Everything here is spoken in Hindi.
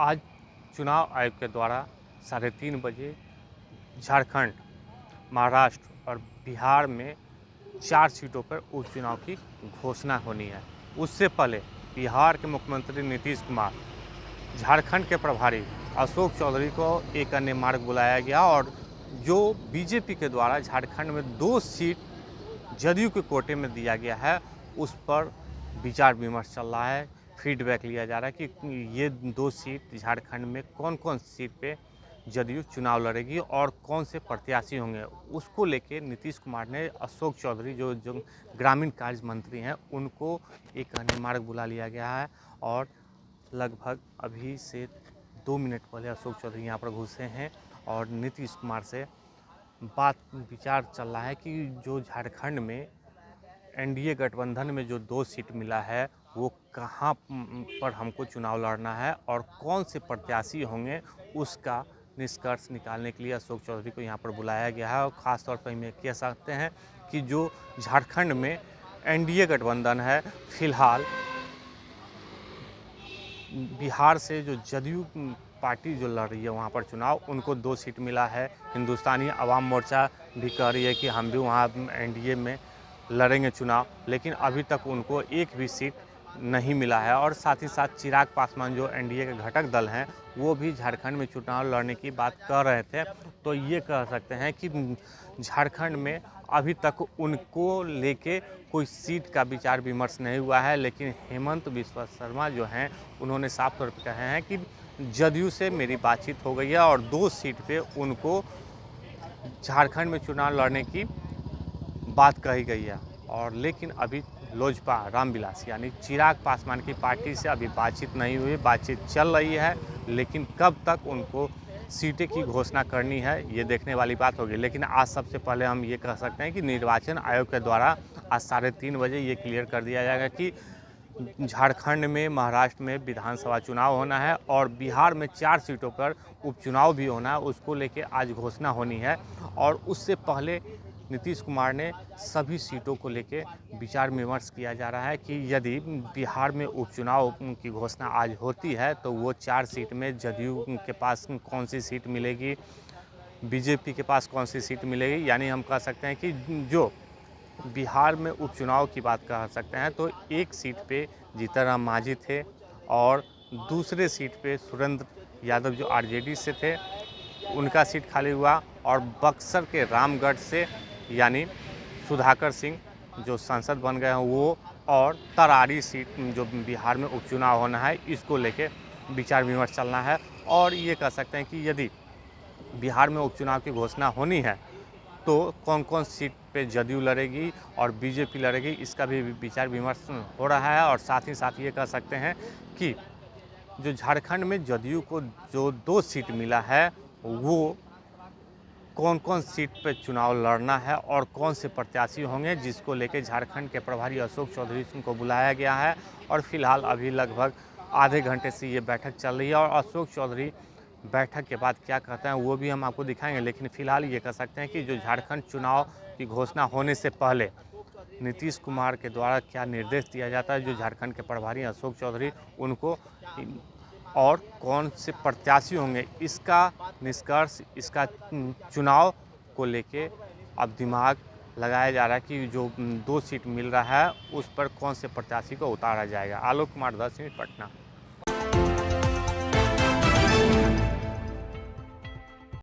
आज चुनाव आयोग के द्वारा 3:30 बजे झारखंड, महाराष्ट्र और बिहार में 4 सीटों पर उपचुनाव की घोषणा होनी है। उससे पहले बिहार के मुख्यमंत्री नीतीश कुमार, झारखंड के प्रभारी अशोक चौधरी को एक अन्य मार्ग बुलाया गया और जो बीजेपी के द्वारा झारखंड में 2 सीट जदयू के कोटे में दिया गया है, उस पर विचार विमर्श चल रहा है। फीडबैक लिया जा रहा है कि ये 2 सीट झारखंड में कौन कौन सीट पे जदयू चुनाव लड़ेगी और कौन से प्रत्याशी होंगे। उसको लेके नीतीश कुमार ने अशोक चौधरी जो ग्रामीण कार्य मंत्री हैं, उनको एक अन्य मार्ग बुला लिया गया है और लगभग अभी से 2 मिनट पहले अशोक चौधरी यहाँ पर घुसे हैं और नीतीश कुमार से बात विचार चल रहा है कि जो झारखंड में एनडीए गठबंधन में जो 2 सीट मिला है, वो कहाँ पर हमको चुनाव लड़ना है और कौन से प्रत्याशी होंगे, उसका निष्कर्ष निकालने के लिए अशोक चौधरी को यहाँ पर बुलाया गया है। और ख़ास तौर पर हम ये कह सकते हैं कि जो झारखंड में एनडीए गठबंधन है, फिलहाल बिहार से जो जदयू पार्टी जो लड़ रही है वहाँ पर चुनाव, उनको 2 सीट मिला है। हिंदुस्तानी अवाम मोर्चा भी कह रही है कि हम भी वहाँ एनडीए में लड़ेंगे चुनाव, लेकिन अभी तक उनको एक भी सीट नहीं मिला है। और साथ ही साथ चिराग पासवान जो एनडीए के घटक दल हैं, वो भी झारखंड में चुनाव लड़ने की बात कर रहे थे। तो ये कह सकते हैं कि झारखंड में अभी तक उनको लेके कोई सीट का विचार विमर्श नहीं हुआ है, लेकिन हेमंत बिस्वा शर्मा जो हैं, उन्होंने साफ तौर पर कहे हैं कि जदयू से मेरी बातचीत हो गई है और 2 सीट पे उनको झारखंड में चुनाव लड़ने की बात कही गई है। और लेकिन अभी लोजपा रामविलास यानी चिराग पासवान की पार्टी से अभी बातचीत नहीं हुई, बातचीत चल रही है, लेकिन कब तक उनको सीटें की घोषणा करनी है, ये देखने वाली बात होगी। लेकिन आज सबसे पहले हम ये कह सकते हैं कि निर्वाचन आयोग के द्वारा आज 3:30 बजे ये क्लियर कर दिया जाएगा कि झारखंड में, महाराष्ट्र में विधानसभा चुनाव होना है और बिहार में 4 सीटों पर उपचुनाव भी होना है। उसको लेके आज घोषणा होनी है और उससे पहले नीतीश कुमार ने सभी सीटों को लेके विचार विमर्श किया जा रहा है कि यदि बिहार में उपचुनाव की घोषणा आज होती है तो वो 4 सीट में जदयू के पास कौन सी सीट मिलेगी, बीजेपी के पास कौन सी सीट मिलेगी। यानी हम कह सकते हैं कि जो बिहार में उपचुनाव की बात कर सकते हैं तो एक सीट पे जीतनराम मांझी थे और दूसरे सीट पे सुरेंद्र यादव जो आरजेडी से थे, उनका सीट खाली हुआ। और बक्सर के रामगढ़ से यानी सुधाकर सिंह जो सांसद बन गए हैं वो, और तरारी सीट जो बिहार में उपचुनाव होना है, इसको लेके विचार विमर्श चलना है। और ये कह सकते हैं कि यदि बिहार में उपचुनाव की घोषणा होनी है तो कौन कौन सीट पे जदयू लड़ेगी और बीजेपी लड़ेगी, इसका भी विचार विमर्श हो रहा है। और साथ ही साथ ये कह सकते हैं कि जो झारखंड में जदयू को जो 2 सीट मिला है, वो कौन कौन सीट पे चुनाव लड़ना है और कौन से प्रत्याशी होंगे, जिसको लेके झारखंड के प्रभारी अशोक चौधरी को बुलाया गया है। और फिलहाल अभी लगभग आधे घंटे से ये बैठक चल रही है और अशोक चौधरी बैठक के बाद क्या कहते हैं वो भी हम आपको दिखाएंगे। लेकिन फिलहाल ये कह सकते हैं कि जो झारखंड चुनाव की घोषणा होने से पहले नीतीश कुमार के द्वारा क्या निर्देश दिया जाता है, जो झारखंड के प्रभारी अशोक चौधरी उनको, और कौन से प्रत्याशी होंगे, इसका निष्कर्ष, इसका चुनाव को लेके अब दिमाग लगाया जा रहा है कि जो 2 सीट मिल रहा है उस पर कौन से प्रत्याशी को उतारा जाएगा। आलोक कुमार, 10 मिनट, पटना।